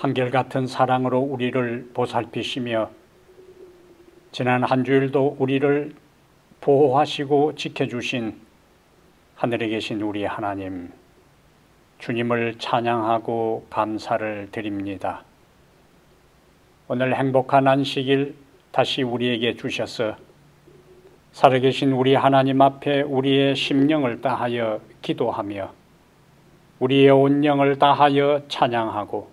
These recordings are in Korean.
한결같은 사랑으로 우리를 보살피시며 지난 한 주일도 우리를 보호하시고 지켜주신 하늘에 계신 우리 하나님, 주님을 찬양하고 감사를 드립니다. 오늘 행복한 안식일 다시 우리에게 주셔서 살아계신 우리 하나님 앞에 우리의 심령을 다하여 기도하며 우리의 온 영을 다하여 찬양하고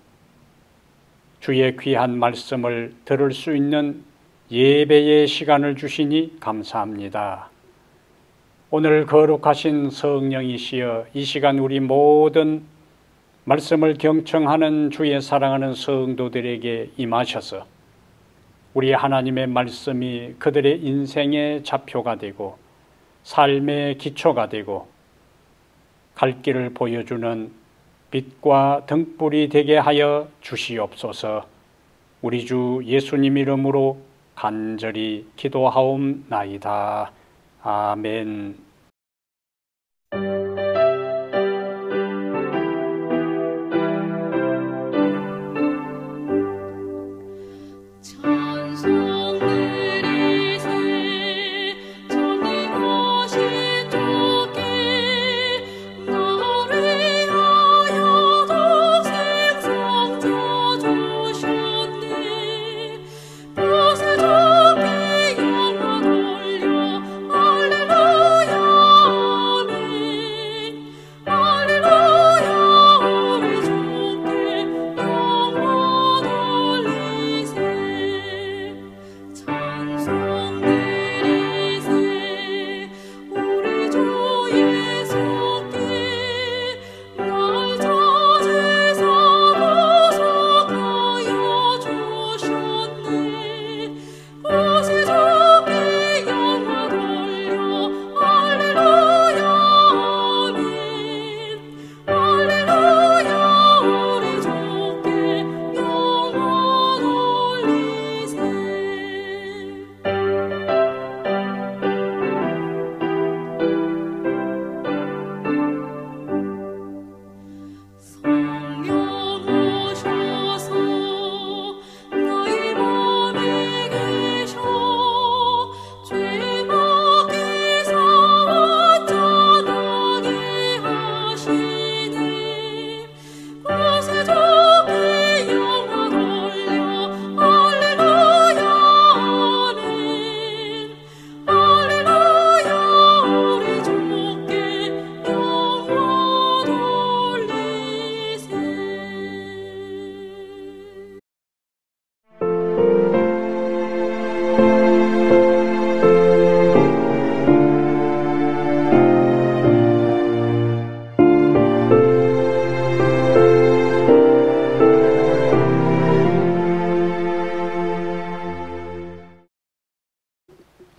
주의 귀한 말씀을 들을 수 있는 예배의 시간을 주시니 감사합니다. 오늘 거룩하신 성령이시여 이 시간 우리 모든 말씀을 경청하는 주의 사랑하는 성도들에게 임하셔서 우리 하나님의 말씀이 그들의 인생의 좌표가 되고 삶의 기초가 되고 갈 길을 보여주는 빛과 등불이 되게 하여 주시옵소서. 우리 주 예수님 이름으로 간절히 기도하옵나이다. 아멘.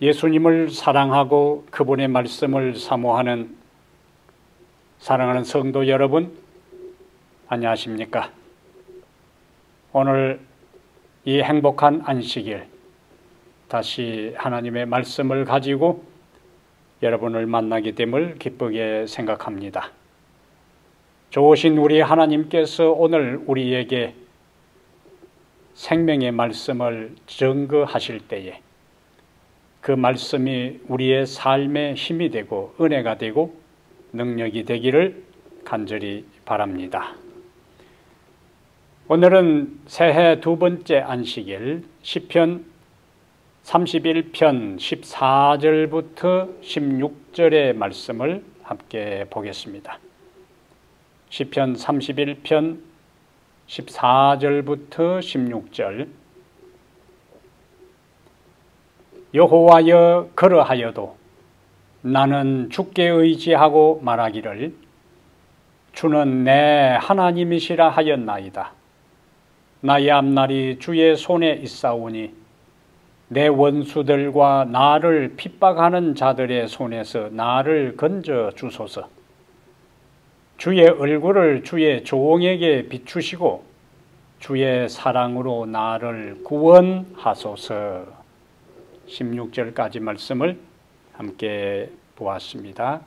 예수님을 사랑하고 그분의 말씀을 사모하는 사랑하는 성도 여러분, 안녕하십니까? 오늘 이 행복한 안식일 다시 하나님의 말씀을 가지고 여러분을 만나게 됨을 기쁘게 생각합니다. 좋으신 우리 하나님께서 오늘 우리에게 생명의 말씀을 증거하실 때에 그 말씀이 우리의 삶의 힘이 되고 은혜가 되고 능력이 되기를 간절히 바랍니다. 오늘은 새해 두 번째 안식일 시편 31편 14절부터 16절의 말씀을 함께 보겠습니다. 시편 31편 14절부터 16절. 여호와여 그러하여도 나는 주께 의지하고 말하기를 주는 내 하나님이시라 하였나이다. 나의 앞날이 주의 손에 있사오니 내 원수들과 나를 핍박하는 자들의 손에서 나를 건져 주소서. 주의 얼굴을 주의 종에게 비추시고 주의 사랑으로 나를 구원하소서. 16절까지 말씀을 함께 보았습니다.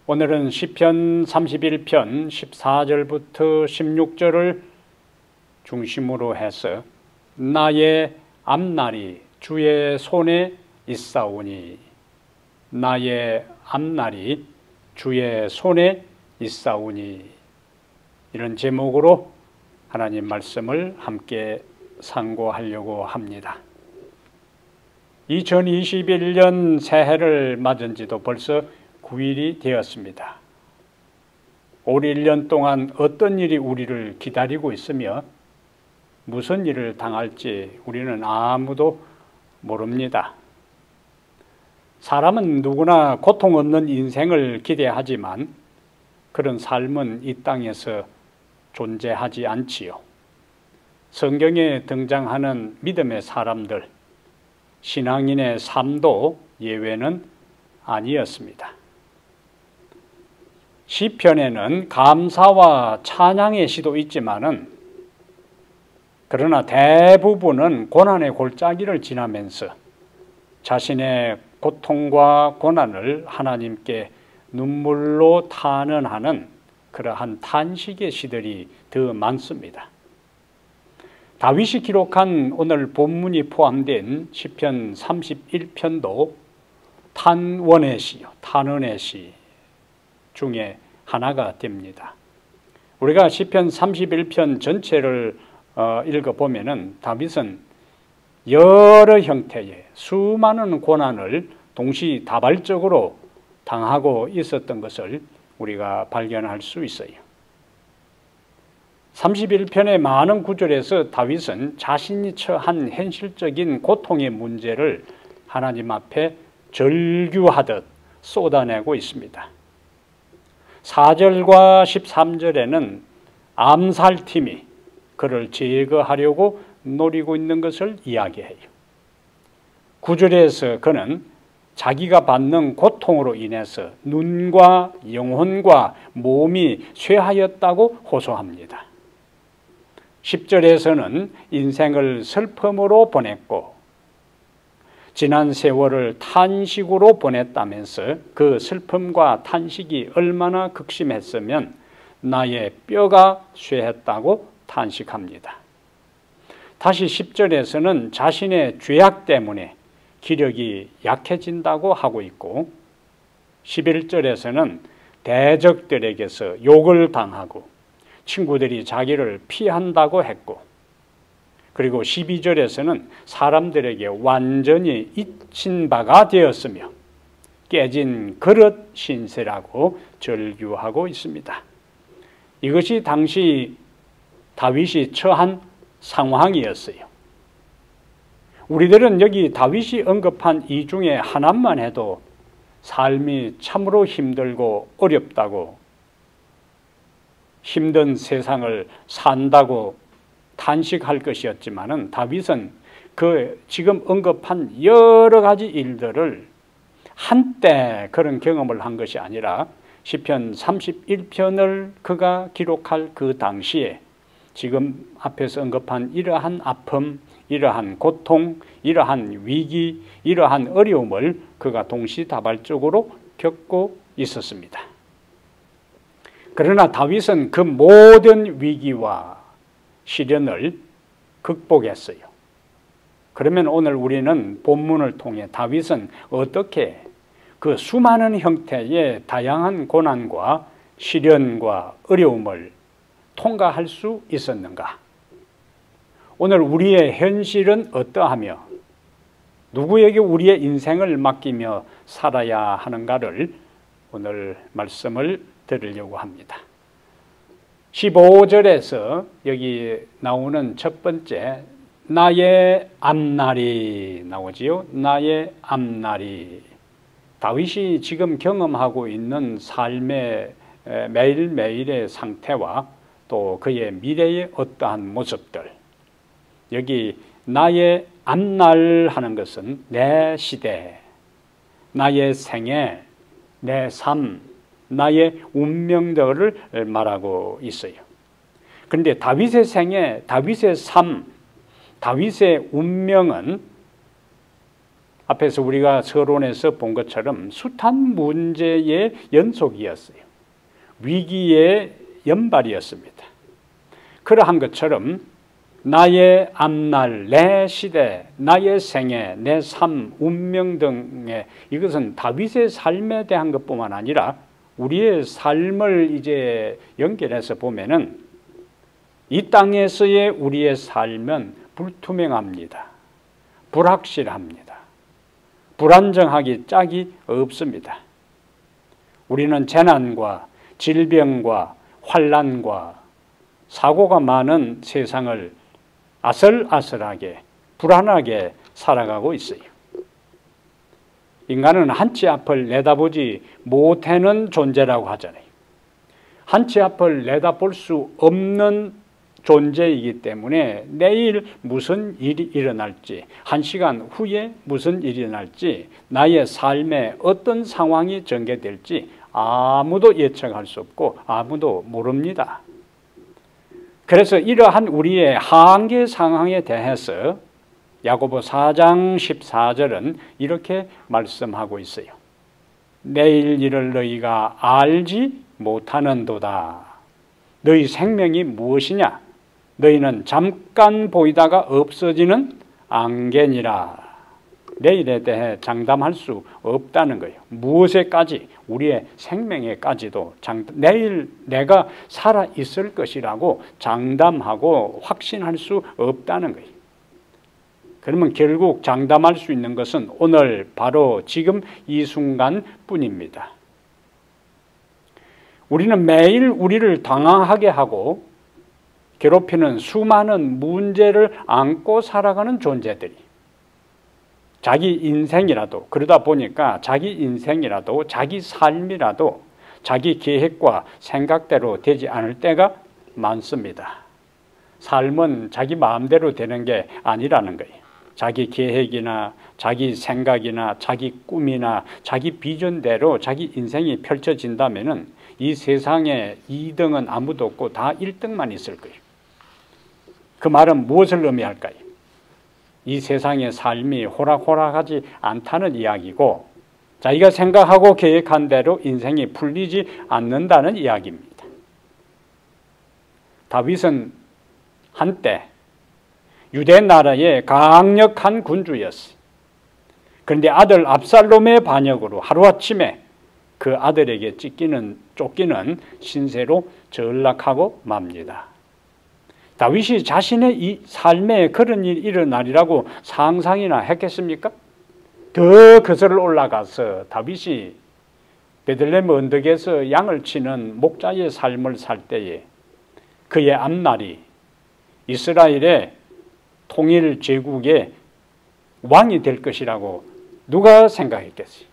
오늘은 시편 31편 14절부터 16절을 중심으로 해서 나의 앞날이 주의 손에 있사오니, 나의 앞날이 주의 손에 있사오니, 이런 제목으로 하나님 말씀을 함께 상고하려고 합니다. 2021년 새해를 맞은 지도 벌써 9일이 되었습니다. 올 1년 동안 어떤 일이 우리를 기다리고 있으며 무슨 일을 당할지 우리는 아무도 모릅니다. 사람은 누구나 고통 없는 인생을 기대하지만 그런 삶은 이 땅에서 존재하지 않지요. 성경에 등장하는 믿음의 사람들, 신앙인의 삶도 예외는 아니었습니다. 시편에는 감사와 찬양의 시도 있지만은 그러나 대부분은 고난의 골짜기를 지나면서 자신의 고통과 고난을 하나님께 눈물로 탄원하는 그러한 탄식의 시들이 더 많습니다. 다윗이 기록한 오늘 본문이 포함된 시편 31편도 탄원의 시요, 탄원의 시 중에 하나가 됩니다. 우리가 시편 31편 전체를 읽어보면은 다윗은 여러 형태의 수많은 고난을 동시다발적으로 당하고 있었던 것을 우리가 발견할 수 있어요. 31편의 많은 구절에서 다윗은 자신이 처한 현실적인 고통의 문제를 하나님 앞에 절규하듯 쏟아내고 있습니다. 4절과 13절에는 암살팀이 그를 제거하려고 노리고 있는 것을 이야기해요. 9절에서 그는 자기가 받는 고통으로 인해서 눈과 영혼과 몸이 쇠하였다고 호소합니다. 10절에서는 인생을 슬픔으로 보냈고 지난 세월을 탄식으로 보냈다면서 그 슬픔과 탄식이 얼마나 극심했으면 나의 뼈가 쇠했다고 탄식합니다. 다시 10절에서는 자신의 죄악 때문에 기력이 약해진다고 하고 있고 11절에서는 대적들에게서 욕을 당하고 친구들이 자기를 피한다고 했고 그리고 12절에서는 사람들에게 완전히 잊힌 바가 되었으며 깨진 그릇 신세라고 절규하고 있습니다. 이것이 당시 다윗이 처한 상황이었어요. 우리들은 여기 다윗이 언급한 이 중에 하나만 해도 삶이 참으로 힘들고 어렵다고 힘든 세상을 산다고 탄식할 것이었지만은 다윗은 그 지금 언급한 여러 가지 일들을 한때 그런 경험을 한 것이 아니라 시편 31편을 그가 기록할 그 당시에 지금 앞에서 언급한 이러한 아픔, 이러한 고통, 이러한 위기, 이러한 어려움을 그가 동시다발적으로 겪고 있었습니다. 그러나 다윗은 그 모든 위기와 시련을 극복했어요. 그러면 오늘 우리는 본문을 통해 다윗은 어떻게 그 수많은 형태의 다양한 고난과 시련과 어려움을 통과할 수 있었는가? 오늘 우리의 현실은 어떠하며 누구에게 우리의 인생을 맡기며 살아야 하는가를 오늘 말씀을 드리려고 합니다. 15절에서 여기 나오는 첫 번째 나의 앞날이 나오지요. 나의 앞날이 다윗이 지금 경험하고 있는 삶의 매일매일의 상태와 또 그의 미래의 어떠한 모습들, 여기 나의 앞날 하는 것은 내 시대, 나의 생애, 내 삶, 나의 운명들을 말하고 있어요. 그런데 다윗의 생애, 다윗의 삶, 다윗의 운명은 앞에서 우리가 서론에서 본 것처럼 숱한 문제의 연속이었어요. 위기의 연발이었습니다. 그러한 것처럼 나의 앞날, 내 시대, 나의 생애, 내 삶, 운명 등의 이것은 다윗의 삶에 대한 것뿐만 아니라 우리의 삶을 이제 연결해서 보면은 이 땅에서의 우리의 삶은 불투명합니다. 불확실합니다. 불안정하기 짝이 없습니다. 우리는 재난과 질병과 환난과 사고가 많은 세상을 아슬아슬하게 불안하게 살아가고 있어요. 인간은 한치 앞을 내다보지 못하는 존재라고 하잖아요. 한치 앞을 내다볼 수 없는 존재이기 때문에 내일 무슨 일이 일어날지, 한 시간 후에 무슨 일이 일어날지, 나의 삶에 어떤 상황이 전개될지 아무도 예측할 수 없고 아무도 모릅니다. 그래서 이러한 우리의 한계 상황에 대해서 야고보 4장 14절은 이렇게 말씀하고 있어요. 내일 일을 너희가 알지 못하는도다. 너희 생명이 무엇이냐? 너희는 잠깐 보이다가 없어지는 안개니라. 내일에 대해 장담할 수 없다는 거예요. 무엇에까지? 우리의 생명에까지도 내일 내가 살아있을 것이라고 장담하고 확신할 수 없다는 거예요. 그러면 결국 장담할 수 있는 것은 오늘 바로 지금 이 순간뿐입니다. 우리는 매일 우리를 당황하게 하고 괴롭히는 수많은 문제를 안고 살아가는 존재들이 자기 인생이라도 그러다 보니까 자기 인생이라도 자기 삶이라도 자기 계획과 생각대로 되지 않을 때가 많습니다. 삶은 자기 마음대로 되는 게 아니라는 거예요. 자기 계획이나 자기 생각이나 자기 꿈이나 자기 비전대로 자기 인생이 펼쳐진다면은 이 세상에 2등은 아무도 없고 다 1등만 있을 거예요. 그 말은 무엇을 의미할까요? 이 세상의 삶이 호락호락하지 않다는 이야기고 자기가 생각하고 계획한 대로 인생이 풀리지 않는다는 이야기입니다. 다윗은 한때 유대 나라의 강력한 군주였어요. 그런데 아들 압살롬의 반역으로 하루아침에 그 아들에게 쫓기는 신세로 전락하고 맙니다. 다윗이 자신의 이 삶에 그런 일이 일어나리라고 상상이나 했겠습니까? 더 거슬러 올라가서 다윗이 베들레헴 언덕에서 양을 치는 목자의 삶을 살 때에 그의 앞날이 이스라엘의 통일 제국의 왕이 될 것이라고 누가 생각했겠어요?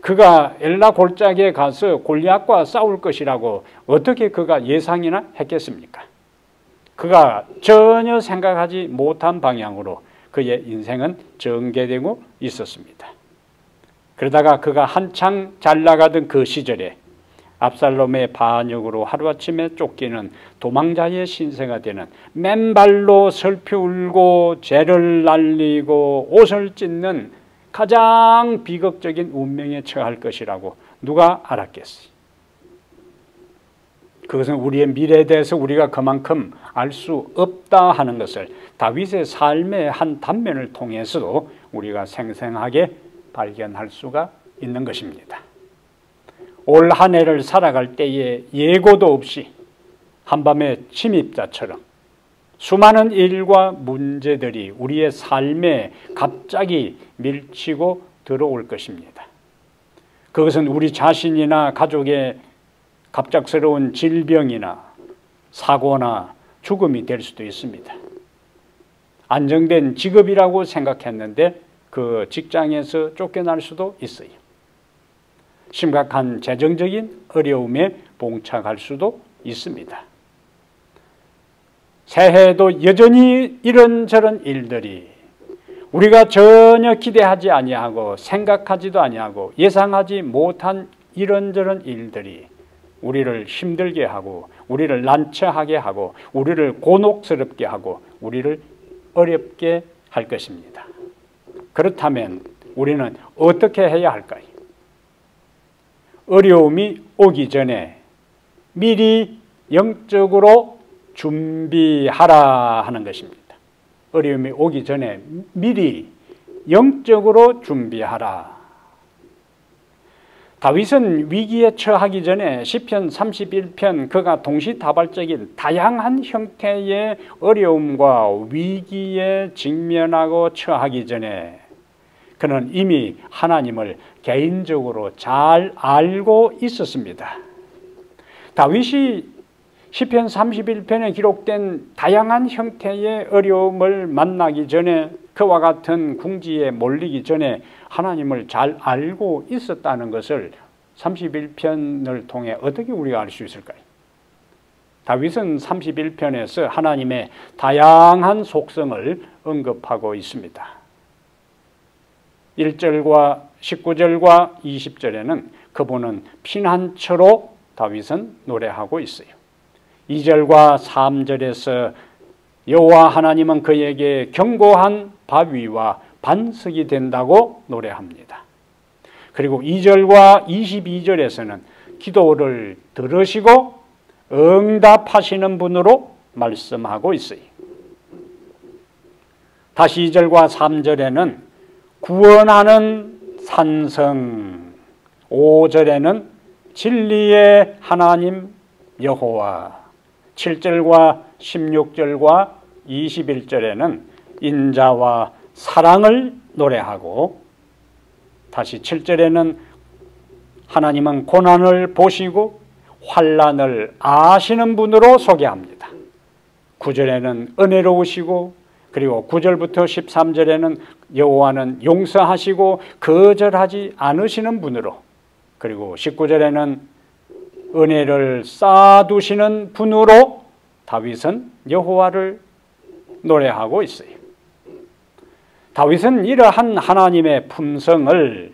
그가 엘라 골짜기에 가서 골리앗과 싸울 것이라고 어떻게 그가 예상이나 했겠습니까? 그가 전혀 생각하지 못한 방향으로 그의 인생은 전개되고 있었습니다. 그러다가 그가 한창 잘 나가던 그 시절에 압살롬의 반역으로 하루아침에 쫓기는 도망자의 신세가 되는 맨발로 슬피 울고 죄를 날리고 옷을 찢는 가장 비극적인 운명에 처할 것이라고 누가 알았겠어요? 그것은 우리의 미래에 대해서 우리가 그만큼 알 수 없다 하는 것을 다윗의 삶의 한 단면을 통해서도 우리가 생생하게 발견할 수가 있는 것입니다. 올 한 해를 살아갈 때에 예고도 없이 한밤의 침입자처럼 수많은 일과 문제들이 우리의 삶에 갑자기 밀치고 들어올 것입니다. 그것은 우리 자신이나 가족의 갑작스러운 질병이나 사고나 죽음이 될 수도 있습니다. 안정된 직업이라고 생각했는데 그 직장에서 쫓겨날 수도 있어요. 심각한 재정적인 어려움에 봉착할 수도 있습니다. 새해에도 여전히 이런저런 일들이 우리가 전혀 기대하지 아니하고 생각하지도 아니하고 예상하지 못한 이런저런 일들이 우리를 힘들게 하고 우리를 난처하게 하고 우리를 곤혹스럽게 하고 우리를 어렵게 할 것입니다. 그렇다면 우리는 어떻게 해야 할까요? 어려움이 오기 전에 미리 영적으로 준비하라 하는 것입니다. 어려움이 오기 전에 미리 영적으로 준비하라. 다윗은 위기에 처하기 전에 시편 31편 그가 동시다발적인 다양한 형태의 어려움과 위기에 직면하고 처하기 전에 그는 이미 하나님을 개인적으로 잘 알고 있었습니다. 다윗이 시편 31편에 기록된 다양한 형태의 어려움을 만나기 전에 그와 같은 궁지에 몰리기 전에 하나님을 잘 알고 있었다는 것을 31편을 통해 어떻게 우리가 알 수 있을까요? 다윗은 31편에서 하나님의 다양한 속성을 언급하고 있습니다. 1절과 19절과 20절에는 그분은 피난처로 다윗은 노래하고 있어요. 2절과 3절에서 여호와 하나님은 그에게 견고한 바위와 반석이 된다고 노래합니다. 그리고 2절과 22절에서는 기도를 들으시고 응답하시는 분으로 말씀하고 있어요. 다시 2절과 3절에는 구원하는 산성, 5절에는 진리의 하나님 여호와, 7절과 16절과 21절에는 인자와 사랑을 노래하고 다시 7절에는 하나님은 고난을 보시고 환난을 아시는 분으로 소개합니다. 9절에는 은혜로우시고 그리고 9절부터 13절에는 여호와는 용서하시고 거절하지 않으시는 분으로 그리고 19절에는 은혜를 쌓아두시는 분으로 다윗은 여호와를 노래하고 있어요. 다윗은 이러한 하나님의 품성을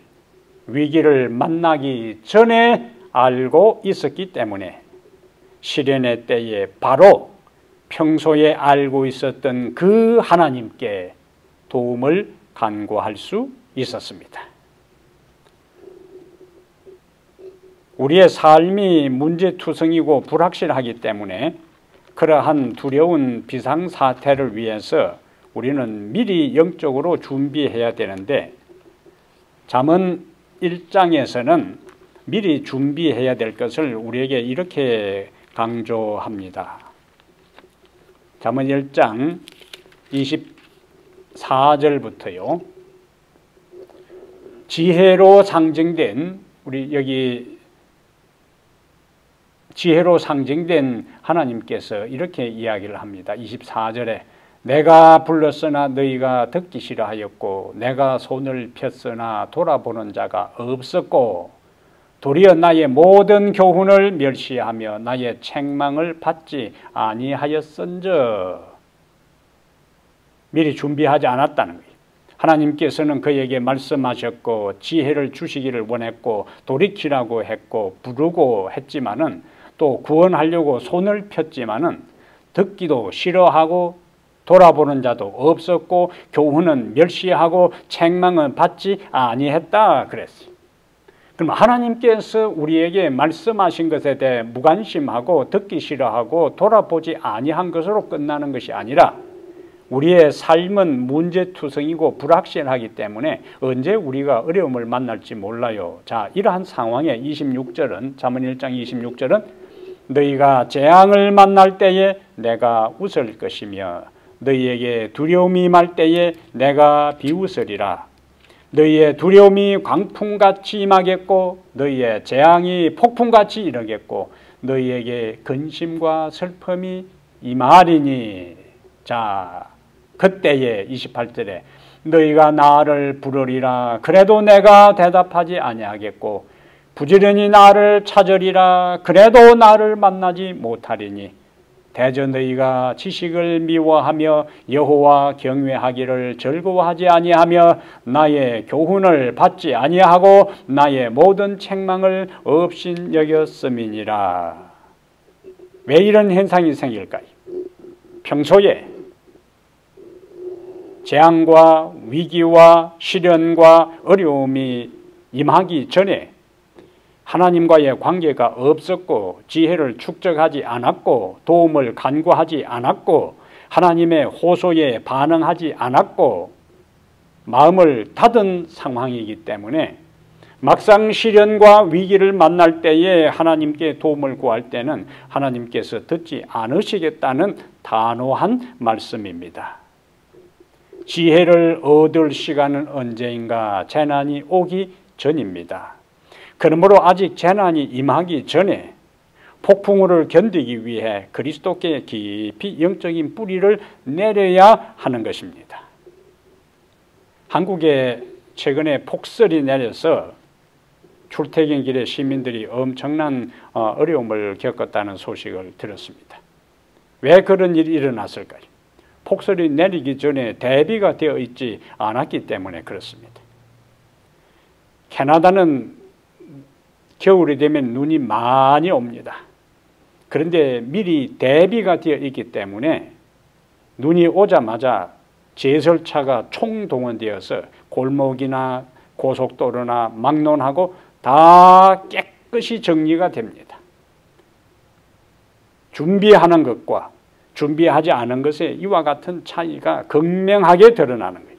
위기를 만나기 전에 알고 있었기 때문에 시련의 때에 바로 평소에 알고 있었던 그 하나님께 도움을 간구할 수 있었습니다. 우리의 삶이 문제투성이고 불확실하기 때문에 그러한 두려운 비상사태를 위해서 우리는 미리 영적으로 준비해야 되는데 잠언 1장에서는 미리 준비해야 될 것을 우리에게 이렇게 강조합니다. 잠언 1장 24절부터요. 지혜로 상징된 우리 여기 지혜로 상징된 하나님께서 이렇게 이야기를 합니다. 24절에 내가 불렀으나 너희가 듣기 싫어하였고 내가 손을 폈으나 돌아보는 자가 없었고 도리어 나의 모든 교훈을 멸시하며 나의 책망을 받지 아니하였은저. 미리 준비하지 않았다는 거예요. 하나님께서는 그에게 말씀하셨고 지혜를 주시기를 원했고 돌이키라고 했고 부르고 했지만은 또 구원하려고 손을 폈지만은 듣기도 싫어하고 돌아보는 자도 없었고 교훈은 멸시하고 책망은 받지 아니했다 그랬어요. 그럼 하나님께서 우리에게 말씀하신 것에 대해 무관심하고 듣기 싫어하고 돌아보지 아니한 것으로 끝나는 것이 아니라 우리의 삶은 문제투성이고 불확실하기 때문에 언제 우리가 어려움을 만날지 몰라요. 자, 이러한 상황에 26절은 잠언 1장 26절은 너희가 재앙을 만날 때에 내가 웃을 것이며 너희에게 두려움이 임할 때에 내가 비웃으리라. 너희의 두려움이 광풍같이 임하겠고 너희의 재앙이 폭풍같이 이르겠고 너희에게 근심과 슬픔이 임하리니. 자, 그때에 28절에 너희가 나를 부르리라 그래도 내가 대답하지 아니하겠고 부지런히 나를 찾으리라 그래도 나를 만나지 못하리니. 대저 너희가 지식을 미워하며 여호와 경외하기를 즐거워하지 아니하며 나의 교훈을 받지 아니하고 나의 모든 책망을 없인 여겼음이니라. 왜 이런 현상이 생길까요? 평소에 재앙과 위기와 시련과 어려움이 임하기 전에 하나님과의 관계가 없었고 지혜를 축적하지 않았고 도움을 간구하지 않았고 하나님의 호소에 반응하지 않았고 마음을 닫은 상황이기 때문에 막상 시련과 위기를 만날 때에 하나님께 도움을 구할 때는 하나님께서 듣지 않으시겠다는 단호한 말씀입니다. 지혜를 얻을 시간은 언제인가? 재난이 오기 전입니다. 그러므로 아직 재난이 임하기 전에 폭풍우를 견디기 위해 그리스도께 깊이 영적인 뿌리를 내려야 하는 것입니다. 한국에 최근에 폭설이 내려서 출퇴근길에 시민들이 엄청난 어려움을 겪었다는 소식을 들었습니다. 왜 그런 일이 일어났을까요? 폭설이 내리기 전에 대비가 되어 있지 않았기 때문에 그렇습니다. 캐나다는 겨울이 되면 눈이 많이 옵니다. 그런데 미리 대비가 되어 있기 때문에 눈이 오자마자 제설차가 총동원되어서 골목이나 고속도로나 막론하고 다 깨끗이 정리가 됩니다. 준비하는 것과 준비하지 않은 것에 이와 같은 차이가 극명하게 드러나는 거예요.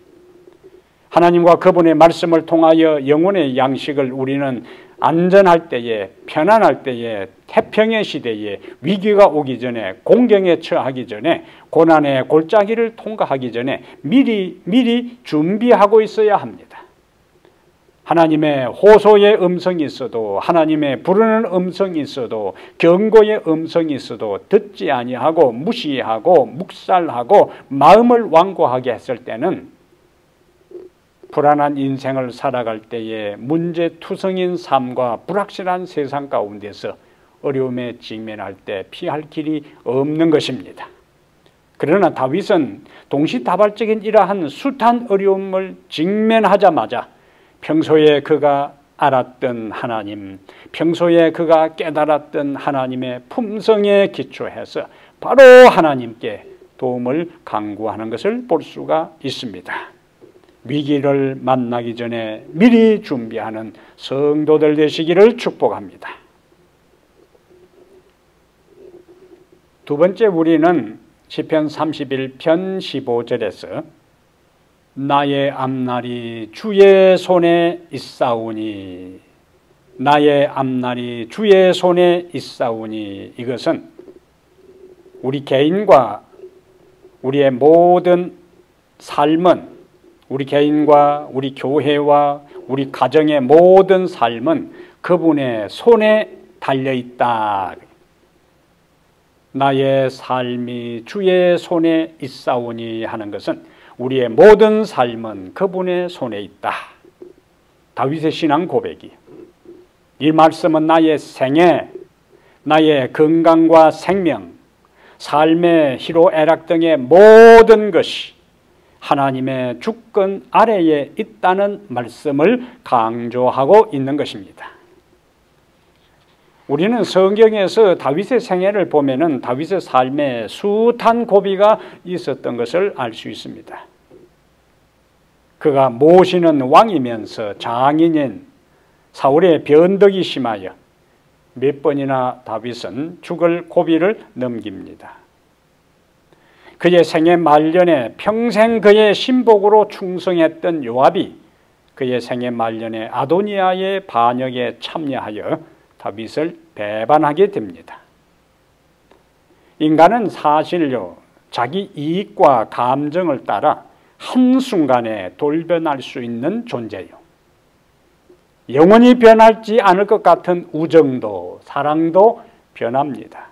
하나님과 그분의 말씀을 통하여 영혼의 양식을 우리는 안전할 때에, 편안할 때에, 태평의 시대에, 위기가 오기 전에, 공경에 처하기 전에, 고난의 골짜기를 통과하기 전에 미리 준비하고 있어야 합니다. 하나님의 호소의 음성이 있어도, 하나님의 부르는 음성이 있어도, 경고의 음성이 있어도 듣지 아니하고 무시하고 묵살하고 마음을 완고하게 했을 때는 불안한 인생을 살아갈 때에 문제투성인 삶과 불확실한 세상 가운데서 어려움에 직면할 때 피할 길이 없는 것입니다. 그러나 다윗은 동시다발적인 이러한 숱한 어려움을 직면하자마자 평소에 그가 알았던 하나님, 평소에 그가 깨달았던 하나님의 품성에 기초해서 바로 하나님께 도움을 간구하는 것을 볼 수가 있습니다. 위기를 만나기 전에 미리 준비하는 성도들 되시기를 축복합니다. 두 번째, 우리는 시편 31편 15절에서 나의 앞날이 주의 손에 있사오니, 나의 앞날이 주의 손에 있사오니, 이것은 우리 개인과 우리의 모든 삶은, 우리 개인과 우리 교회와 우리 가정의 모든 삶은 그분의 손에 달려있다. 나의 삶이 주의 손에 있사오니 하는 것은 우리의 모든 삶은 그분의 손에 있다. 다윗의 신앙 고백이, 이 말씀은 나의 생애, 나의 건강과 생명, 삶의 희로애락 등의 모든 것이 하나님의 주권 아래에 있다는 말씀을 강조하고 있는 것입니다. 우리는 성경에서 다윗의 생애를 보면은 다윗의 삶에 숱한 고비가 있었던 것을 알 수 있습니다. 그가 모시는 왕이면서 장인인 사울의 변덕이 심하여 몇 번이나 다윗은 죽을 고비를 넘깁니다. 그의 생애 말년에 평생 그의 신복으로 충성했던 요압이 그의 생애 말년에 아도니아의 반역에 참여하여 다윗을 배반하게 됩니다. 인간은 사실요, 자기 이익과 감정을 따라 한순간에 돌변할 수 있는 존재요. 영원히 변하지 않을 것 같은 우정도, 사랑도 변합니다.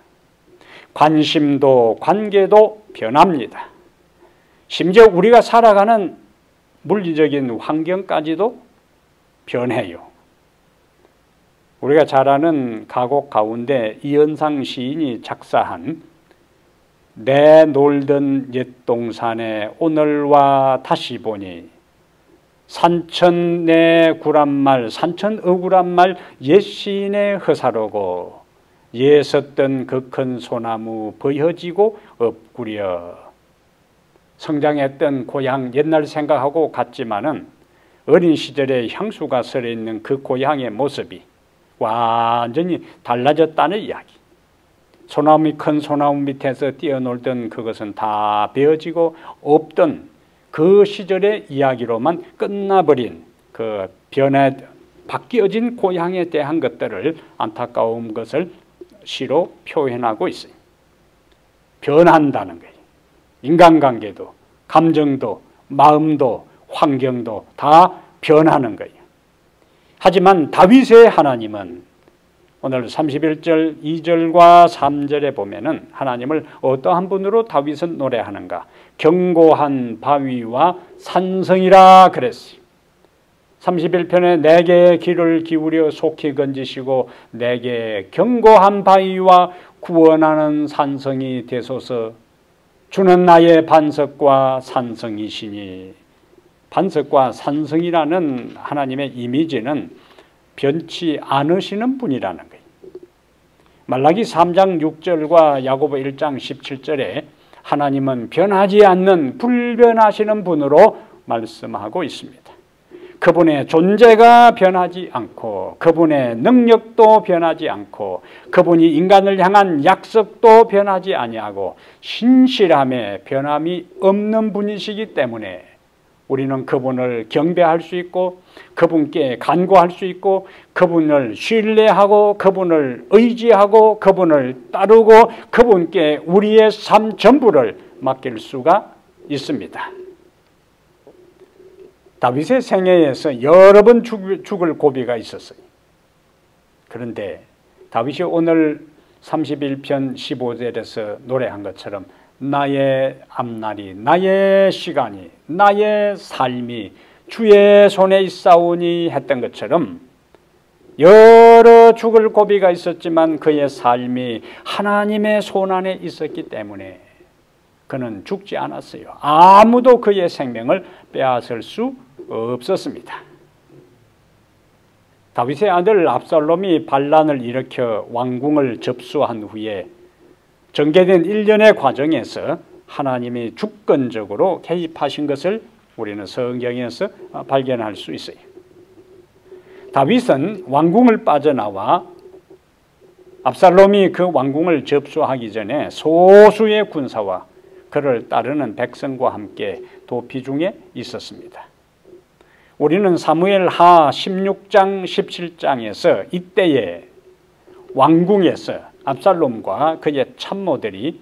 관심도, 관계도 변합니다. 심지어 우리가 살아가는 물리적인 환경까지도 변해요. 우리가 잘 아는 가곡 가운데 이현상 시인이 작사한 내 놀던 옛 동산에 오늘와 다시 보니 산천 내 구란말 산천 억울한말 옛 시인의 허사로고 예 섰던 그 큰 소나무 버혀지고 엎구려. 성장했던 고향 옛날 생각하고 같지만은 어린 시절에 향수가 서려 있는 그 고향의 모습이 완전히 달라졌다는 이야기. 소나무, 큰 소나무 밑에서 뛰어놀던 그것은 다 베어지고 없던 그 시절의 이야기로만 끝나버린 그 바뀌어진 고향에 대한 것들을 안타까운 것을 시로 표현하고 있어요. 변한다는 거예요. 인간관계도, 감정도, 마음도, 환경도 다 변하는 거예요. 하지만 다윗의 하나님은 오늘 31절 2절과 3절에 보면은 하나님을 어떠한 분으로 다윗은 노래하는가? 견고한 바위와 산성이라 그랬어요. 31편에 내게 귀를 기울여 속히 건지시고 내게 견고한 바위와 구원하는 산성이 되소서. 주는 나의 반석과 산성이시니. 반석과 산성이라는 하나님의 이미지는 변치 않으시는 분이라는 거예요. 말라기 3장 6절과 야고보 1장 17절에 하나님은 변하지 않는 불변하시는 분으로 말씀하고 있습니다. 그분의 존재가 변하지 않고 그분의 능력도 변하지 않고 그분이 인간을 향한 약속도 변하지 아니하고 신실함에 변함이 없는 분이시기 때문에 우리는 그분을 경배할 수 있고 그분께 간구할 수 있고 그분을 신뢰하고 그분을 의지하고 그분을 따르고 그분께 우리의 삶 전부를 맡길 수가 있습니다. 다윗의 생애에서 여러 번 죽을 고비가 있었어요. 그런데 다윗이 오늘 31편 15절에서 노래한 것처럼 나의 앞날이, 나의 시간이, 나의 삶이 주의 손에 있사오니 했던 것처럼 여러 죽을 고비가 있었지만 그의 삶이 하나님의 손안에 있었기 때문에 그는 죽지 않았어요. 아무도 그의 생명을 빼앗을 수 없었습니다. 다윗의 아들 압살롬이 반란을 일으켜 왕궁을 접수한 후에 전개된 일련의 과정에서 하나님이 주권적으로 개입하신 것을 우리는 성경에서 발견할 수 있어요. 다윗은 왕궁을 빠져나와 압살롬이 그 왕궁을 접수하기 전에 소수의 군사와 그를 따르는 백성과 함께 도피 중에 있었습니다. 우리는 사무엘하 16장 17장에서 이때의 왕궁에서 압살롬과 그의 참모들에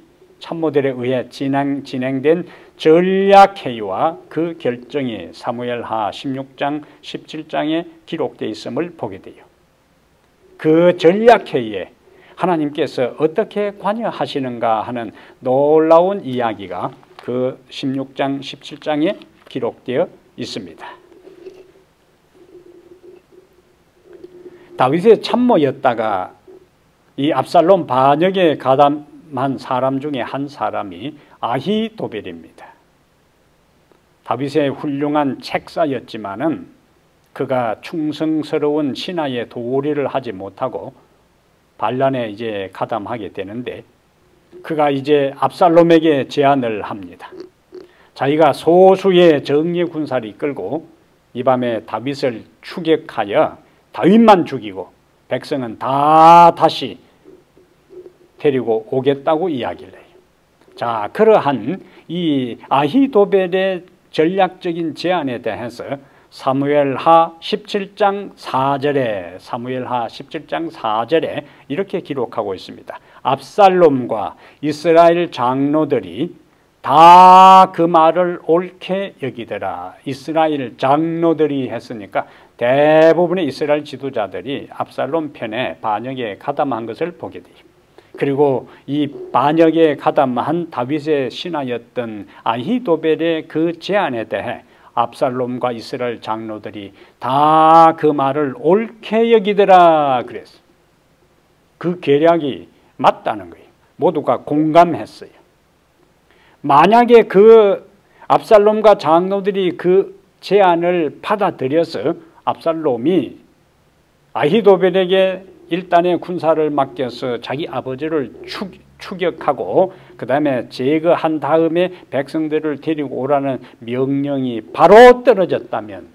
의해 진행된 전략회의와 그 결정이 사무엘하 16장 17장에 기록되어 있음을 보게 돼요. 그 전략회의에 하나님께서 어떻게 관여하시는가 하는 놀라운 이야기가 그 16장 17장에 기록되어 있습니다. 다윗의 참모였다가 이 압살롬 반역에 가담한 사람 중에 한 사람이 아히도벨입니다. 다윗의 훌륭한 책사였지만은 그가 충성스러운 신하의 도리를 하지 못하고 반란에 이제 가담하게 되는데 그가 이제 압살롬에게 제안을 합니다. 자기가 소수의 정예 군사를 이끌고 이 밤에 다윗을 추격하여 다윗만 죽이고 백성은 다 다시 데리고 오겠다고 이야기를 해요. 자, 그러한 이 아히도벨의 전략적인 제안에 대해서 사무엘하 17장 4절에 이렇게 기록하고 있습니다. 압살롬과 이스라엘 장로들이 다 그 말을 옳게 여기더라. 이스라엘 장로들이 했으니까 대부분의 이스라엘 지도자들이 압살롬 편에 반역에 가담한 것을 보게 돼요. 그리고 이 반역에 가담한 다윗의 신하였던 아히도벨의 그 제안에 대해 압살롬과 이스라엘 장로들이 다 그 말을 옳게 여기더라 그랬어요. 그 계략이 맞다는 거예요. 모두가 공감했어요. 만약에 그 압살롬과 장로들이 그 제안을 받아들여서 압살롬이 아히도벨에게 일단의 군사를 맡겨서 자기 아버지를 추격하고 그 다음에 제거한 다음에 백성들을 데리고 오라는 명령이 바로 떨어졌다면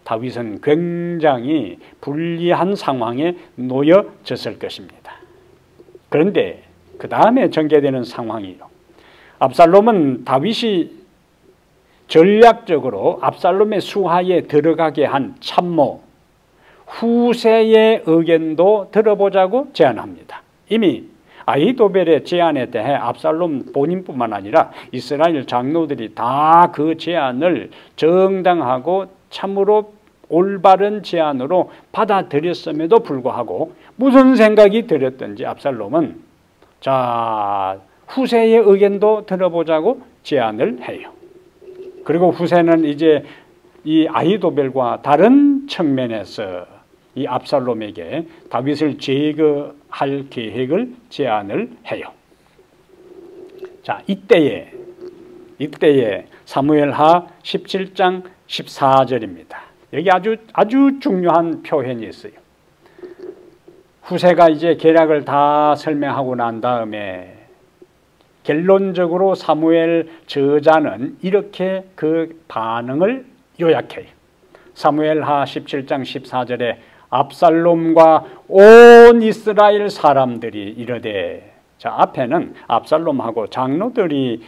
다윗은 굉장히 불리한 상황에 놓여졌을 것입니다. 그런데 그 다음에 전개되는 상황이요. 압살롬은 다윗이 전략적으로 압살롬의 수하에 들어가게 한 참모 후세의 의견도 들어보자고 제안합니다. 이미 아히도벨의 제안에 대해 압살롬 본인뿐만 아니라 이스라엘 장로들이 다 그 제안을 정당하고 참으로 올바른 제안으로 받아들였음에도 불구하고 무슨 생각이 들었든지 압살롬은 자, 후세의 의견도 들어보자고 제안을 해요. 그리고 후세는 이제 이 아히도벨과 다른 측면에서 이 압살롬에게 다윗을 제거할 계획을 제안을 해요. 자, 이때에 사무엘하 17장 14절입니다. 여기 아주 중요한 표현이 있어요. 후세가 이제 계략을 다 설명하고 난 다음에 결론적으로 사무엘 저자는 이렇게 그 반응을 요약해요. 사무엘하 17장 14절에 압살롬과 온 이스라엘 사람들이 이르되, 자, 앞에는 압살롬하고 장로들이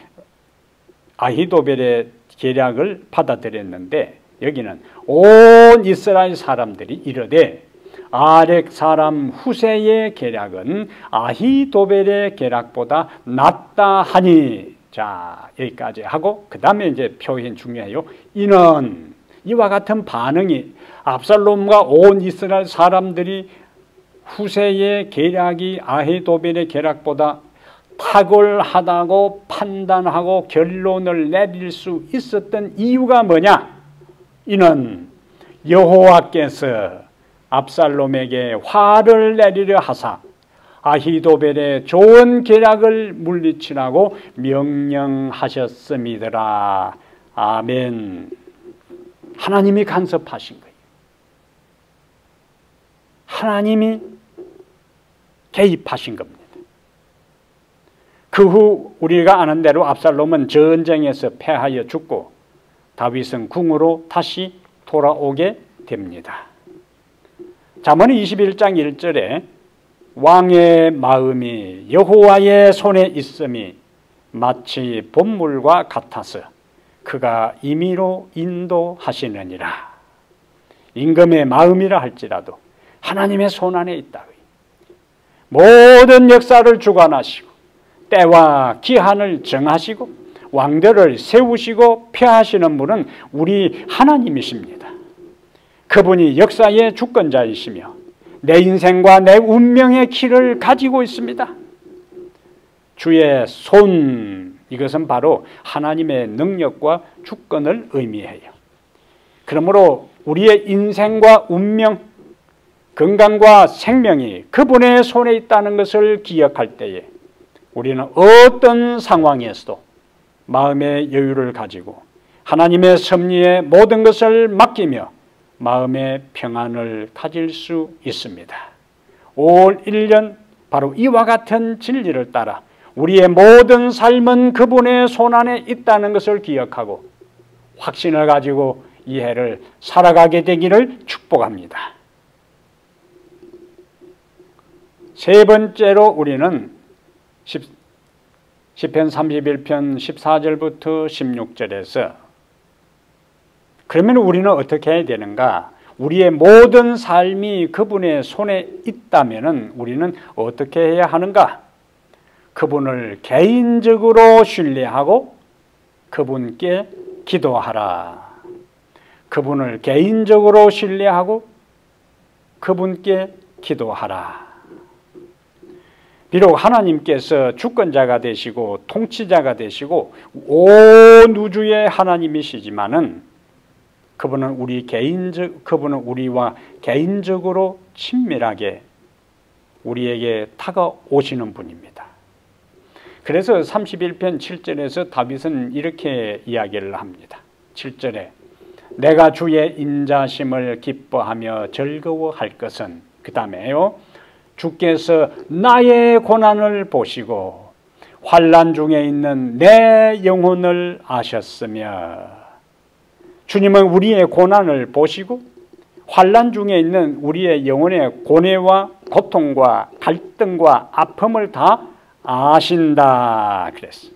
아히도벨의 계략을 받아들였는데 여기는 온 이스라엘 사람들이 이르되 아렉 사람 후세의 계략은 아히도벨의 계략보다 낫다 하니. 자, 여기까지 하고 그 다음에 이제 표현 중요해요. 이는 이와 같은 반응이 압살롬과 온 이스라엘 사람들이 후세의 계략이 아히도벨의 계략보다 탁월하다고 판단하고 결론을 내릴 수 있었던 이유가 뭐냐? 이는 여호와께서 압살롬에게 화를 내리려 하사 아히도벨의 좋은 계략을 물리치라고 명령하셨음이더라. 아멘. 하나님이 간섭하신 거예요. 하나님이 개입하신 겁니다. 그 후 우리가 아는 대로 압살롬은 전쟁에서 패하여 죽고 다윗은 궁으로 다시 돌아오게 됩니다. 잠언 21장 1절에 왕의 마음이 여호와의 손에 있음이 마치 봇물과 같아서 그가 임의로 인도하시느니라. 임금의 마음이라 할지라도 하나님의 손 안에 있다. 모든 역사를 주관하시고 때와 기한을 정하시고 왕들을 세우시고 폐하시는 분은 우리 하나님이십니다. 그분이 역사의 주권자이시며 내 인생과 내 운명의 키를 가지고 있습니다. 주의 손, 이것은 바로 하나님의 능력과 주권을 의미해요. 그러므로 우리의 인생과 운명, 건강과 생명이 그분의 손에 있다는 것을 기억할 때에 우리는 어떤 상황에서도 마음의 여유를 가지고 하나님의 섭리에 모든 것을 맡기며 마음의 평안을 가질 수 있습니다. 올 1년 바로 이와 같은 진리를 따라 우리의 모든 삶은 그분의 손안에 있다는 것을 기억하고 확신을 가지고 이 해를 살아가게 되기를 축복합니다. 세 번째로 우리는 시편 31편 14절부터 16절에서 그러면 우리는 어떻게 해야 되는가? 우리의 모든 삶이 그분의 손에 있다면 우리는 어떻게 해야 하는가? 그분을 개인적으로 신뢰하고 그분께 기도하라. 그분을 개인적으로 신뢰하고 그분께 기도하라. 비록 하나님께서 주권자가 되시고 통치자가 되시고 온 우주의 하나님이시지만은 그분은 그분은 우리와 개인적으로 친밀하게 우리에게 다가오시는 분입니다. 그래서 31편 7절에서 다윗은 이렇게 이야기를 합니다. 7절에 내가 주의 인자심을 기뻐하며 즐거워할 것은, 그 다음에요, 주께서 나의 고난을 보시고 환난 중에 있는 내 영혼을 아셨으며 주님은 우리의 고난을 보시고 환난 중에 있는 우리의 영혼의 고뇌와 고통과 갈등과 아픔을 다 아신다 그랬어.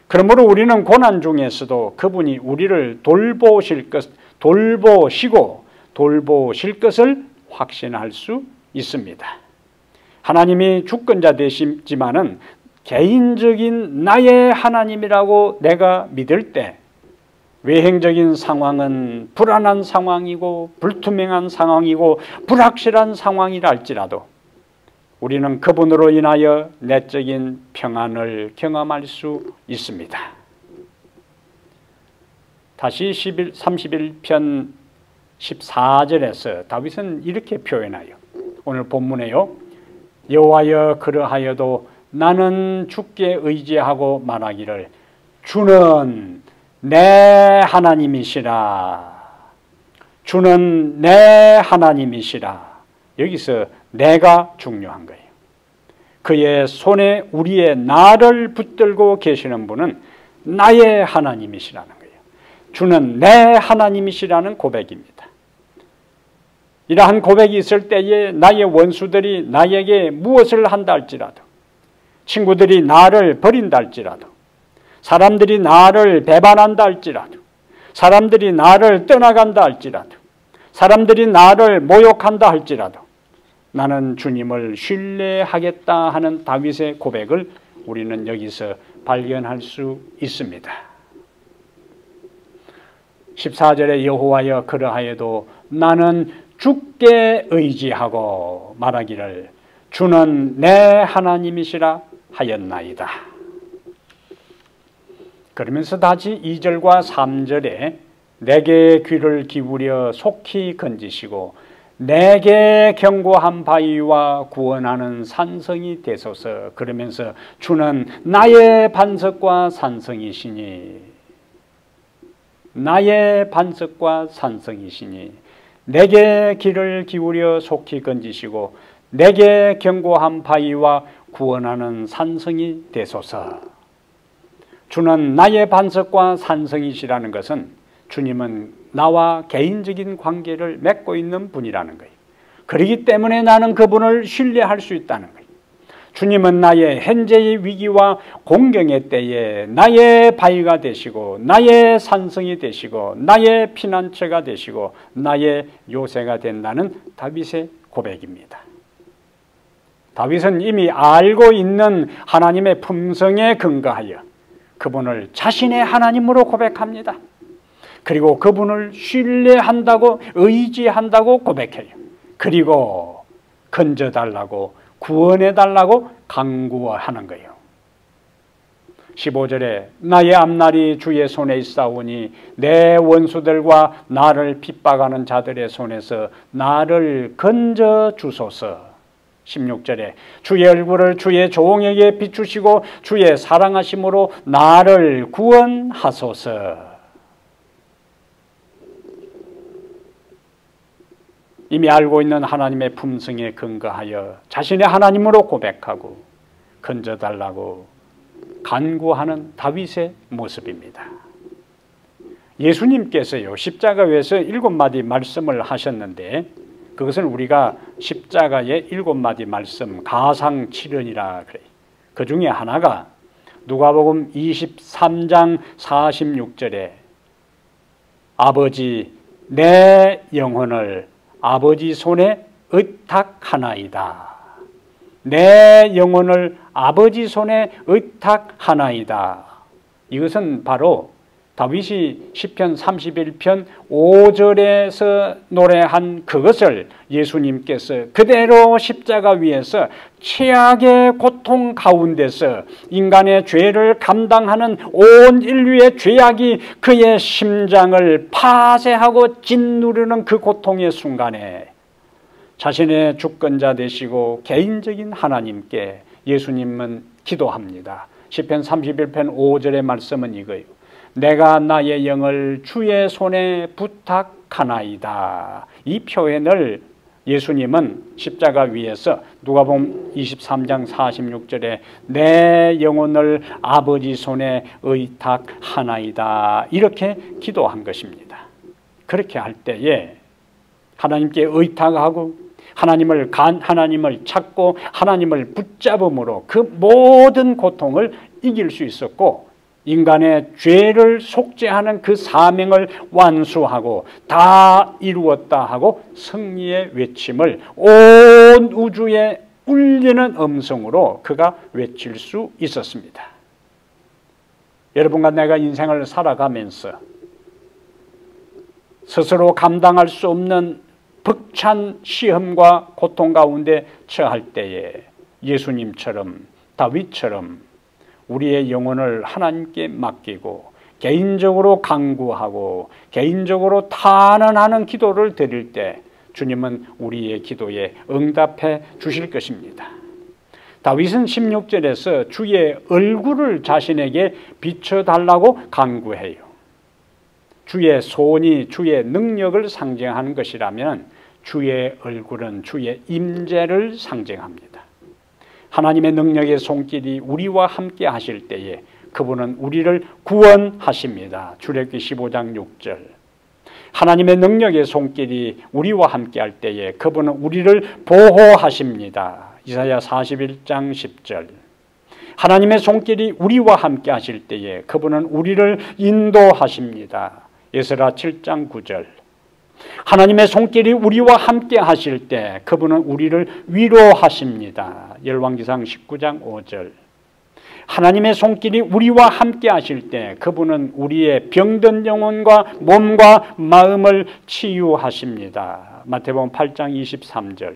그러므로 우리는 고난 중에서도 그분이 우리를 돌보실 것을 확신할 수 있습니다. 하나님이 주권자 되시지만은 개인적인 나의 하나님이라고 내가 믿을 때 외행적인 상황은 불안한 상황이고 불투명한 상황이고 불확실한 상황이라 할지라도 우리는 그분으로 인하여 내적인 평안을 경험할 수 있습니다. 다시 31편 14절에서 다윗은 이렇게 표현하여 오늘 본문에요. 여호와여 그러하여도 나는 주께 의지하고 말하기를 주는 내 하나님이시라. 주는 내 하나님이시라. 여기서 내가 중요한 거예요. 그의 손에 우리의 나를 붙들고 계시는 분은 나의 하나님이시라는 거예요. 주는 내 하나님이시라는 고백입니다. 이러한 고백이 있을 때에 나의 원수들이 나에게 무엇을 한다 할지라도, 친구들이 나를 버린다 할지라도, 사람들이 나를 배반한다 할지라도, 사람들이 나를 떠나간다 할지라도, 사람들이 나를 모욕한다 할지라도 나는 주님을 신뢰하겠다 하는 다윗의 고백을 우리는 여기서 발견할 수 있습니다. 14절에 여호와여 그러하여도 나는 주께 의지하고 말하기를 주는 내 하나님이시라 하였나이다. 그러면서 다시 2절과 3절에 내게 귀를 기울여 속히 건지시고 내게 견고한 바위와 구원하는 산성이 되소서. 그러면서 주는 나의 반석과 산성이시니, 나의 반석과 산성이시니 내게 귀를 기울여 속히 건지시고 내게 견고한 바위와 구원하는 산성이 되소서. 주는 나의 반석과 산성이시라는 것은 주님은 나와 개인적인 관계를 맺고 있는 분이라는 거예요. 그렇기 때문에 나는 그분을 신뢰할 수 있다는 거예요. 주님은 나의 현재의 위기와 공경의 때에 나의 바위가 되시고 나의 산성이 되시고 나의 피난처가 되시고 나의 요새가 된다는 다윗의 고백입니다. 다윗은 이미 알고 있는 하나님의 품성에 근거하여 그분을 자신의 하나님으로 고백합니다. 그리고 그분을 신뢰한다고 의지한다고 고백해요. 그리고 건져달라고 구원해달라고 간구하는 거예요. 15절에 나의 앞날이 주의 손에 있사오니 내 원수들과 나를 핍박하는 자들의 손에서 나를 건져 주소서. 16절에 주의 얼굴을 주의 종에게 비추시고 주의 사랑하심으로 나를 구원하소서. 이미 알고 있는 하나님의 품성에 근거하여 자신의 하나님으로 고백하고 건져달라고 간구하는 다윗의 모습입니다. 예수님께서요 십자가 위에서 7마디 말씀을 하셨는데 그것은 우리가 십자가의 7마디 말씀 가상칠언이라 그래요. 그 중에 하나가 누가복음 23장 46절에 아버지 내 영혼을 아버지 손에 의탁하나이다. 내 영혼을 아버지 손에 의탁하나이다. 이것은 바로 다윗이 시편 31편 5절에서 노래한 그것을 예수님께서 그대로 십자가 위에서 최악의 고통 가운데서 인간의 죄를 감당하는 온 인류의 죄악이 그의 심장을 파쇄하고 짓누르는 그 고통의 순간에 자신의 주권자 되시고 개인적인 하나님께 예수님은 기도합니다. 시편 31편 5절의 말씀은 이거예요. 내가 나의 영을 주의 손에 부탁하나이다. 이 표현을 예수님은 십자가 위에서 누가복음 23장 46절에 내 영혼을 아버지 손에 의탁하나이다 이렇게 기도한 것입니다. 그렇게 할 때에 하나님께 의탁하고 하나님을 찾고 하나님을 붙잡음으로 그 모든 고통을 이길 수 있었고 인간의 죄를 속죄하는 그 사명을 완수하고 다 이루었다 하고 승리의 외침을 온 우주에 울리는 음성으로 그가 외칠 수 있었습니다. 여러분과 내가 인생을 살아가면서 스스로 감당할 수 없는 벅찬 시험과 고통 가운데 처할 때에 예수님처럼 다윗처럼 우리의 영혼을 하나님께 맡기고 개인적으로 간구하고 개인적으로 탄원하는 기도를 드릴 때 주님은 우리의 기도에 응답해 주실 것입니다. 다윗은 16절에서 주의 얼굴을 자신에게 비춰달라고 간구해요. 주의 손이 주의 능력을 상징하는 것이라면 주의 얼굴은 주의 임재를 상징합니다. 하나님의 능력의 손길이 우리와 함께 하실 때에 그분은 우리를 구원하십니다. 출애굽기 15장 6절. 하나님의 능력의 손길이 우리와 함께 할 때에 그분은 우리를 보호하십니다. 이사야 41장 10절. 하나님의 손길이 우리와 함께 하실 때에 그분은 우리를 인도하십니다. 에스라 7장 9절. 하나님의 손길이 우리와 함께 하실 때 그분은 우리를 위로하십니다. 열왕기상 19장 5절. 하나님의 손길이 우리와 함께 하실 때 그분은 우리의 병든 영혼과 몸과 마음을 치유하십니다. 마태복음 8장 23절.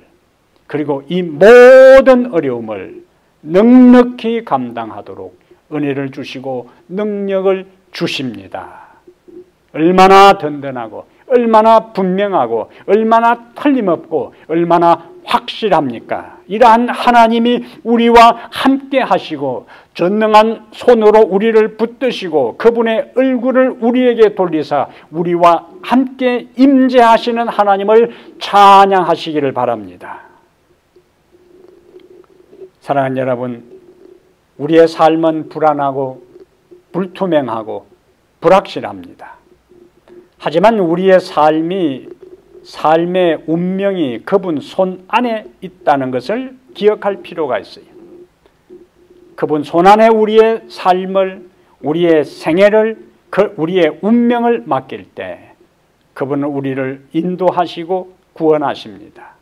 그리고 이 모든 어려움을 넉넉히 감당하도록 은혜를 주시고 능력을 주십니다. 얼마나 든든하고 얼마나 분명하고 얼마나 틀림없고 얼마나 확실합니까? 이러한 하나님이 우리와 함께 하시고 전능한 손으로 우리를 붙드시고 그분의 얼굴을 우리에게 돌리사 우리와 함께 임재하시는 하나님을 찬양하시기를 바랍니다. 사랑하는 여러분, 우리의 삶은 불안하고 불투명하고 불확실합니다. 하지만 우리의 삶의 운명이 그분 손 안에 있다는 것을 기억할 필요가 있어요. 그분 손 안에 우리의 삶을, 우리의 생애를, 우리의 운명을 맡길 때 그분은 우리를 인도하시고 구원하십니다.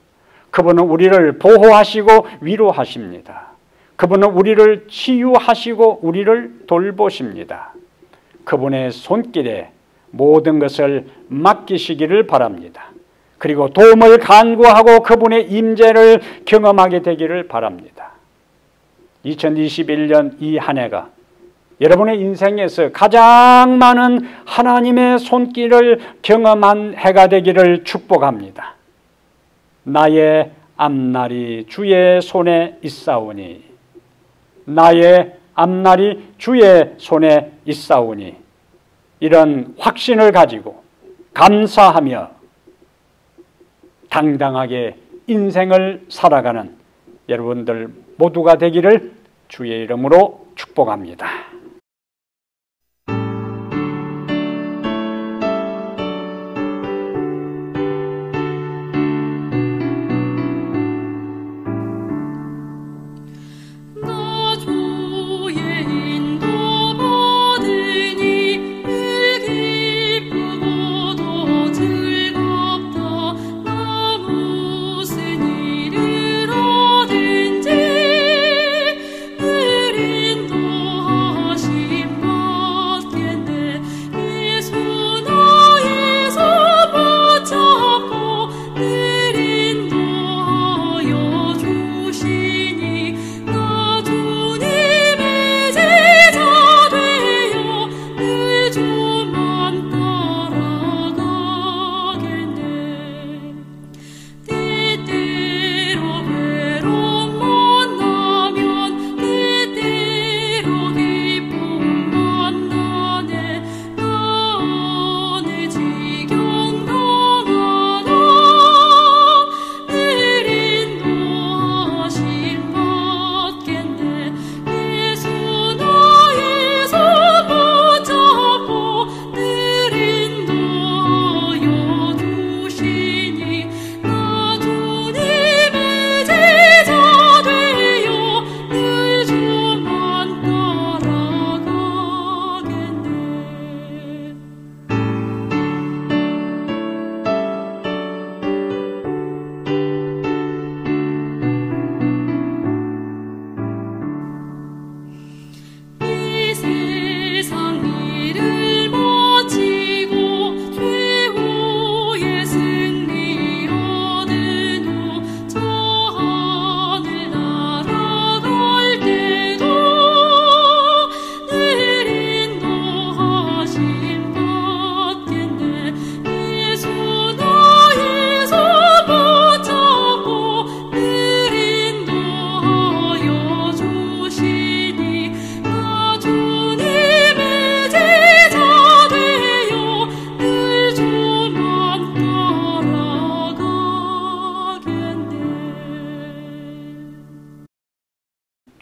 그분은 우리를 보호하시고 위로하십니다. 그분은 우리를 치유하시고 우리를 돌보십니다. 그분의 손길에 모든 것을 맡기시기를 바랍니다. 그리고 도움을 간구하고 그분의 임재를 경험하게 되기를 바랍니다. 2021년 이 한 해가 여러분의 인생에서 가장 많은 하나님의 손길을 경험한 해가 되기를 축복합니다. 나의 앞날이 주의 손에 있사오니, 나의 앞날이 주의 손에 있사오니, 이런 확신을 가지고 감사하며 당당하게 인생을 살아가는 여러분들 모두가 되기를 주의 이름으로 축복합니다.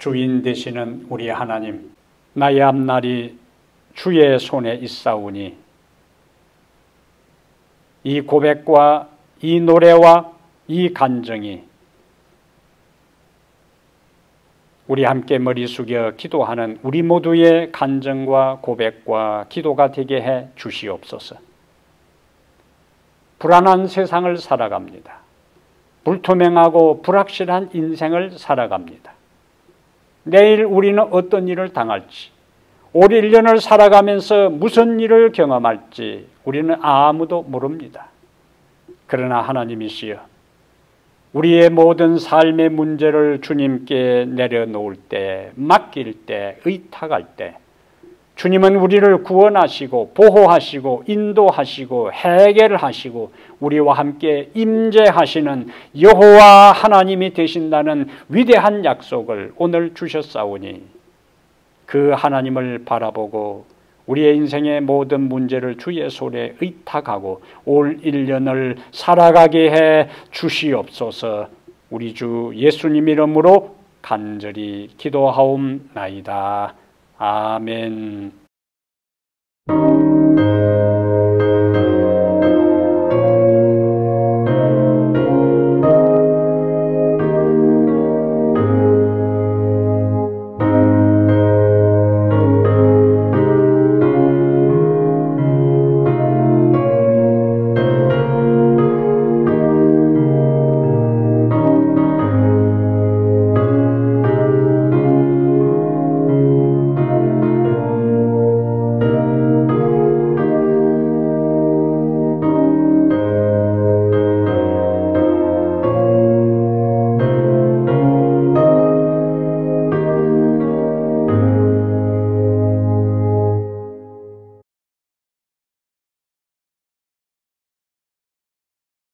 주인 되시는 우리 하나님, 나의 앞날이 주의 손에 있사오니 이 고백과 이 노래와 이 간증이 우리 함께 머리 숙여 기도하는 우리 모두의 간증과 고백과 기도가 되게 해 주시옵소서. 불안한 세상을 살아갑니다. 불투명하고 불확실한 인생을 살아갑니다. 내일 우리는 어떤 일을 당할지, 올 1년을 살아가면서 무슨 일을 경험할지 우리는 아무도 모릅니다. 그러나 하나님이시여, 우리의 모든 삶의 문제를 주님께 내려놓을 때, 맡길 때, 의탁할 때 주님은 우리를 구원하시고 보호하시고 인도하시고 해결하시고 우리와 함께 임재하시는 여호와 하나님이 되신다는 위대한 약속을 오늘 주셨사오니 그 하나님을 바라보고 우리의 인생의 모든 문제를 주의 손에 의탁하고 올 1년을 살아가게 해 주시옵소서. 우리 주 예수님 이름으로 간절히 기도하옵나이다. 아멘.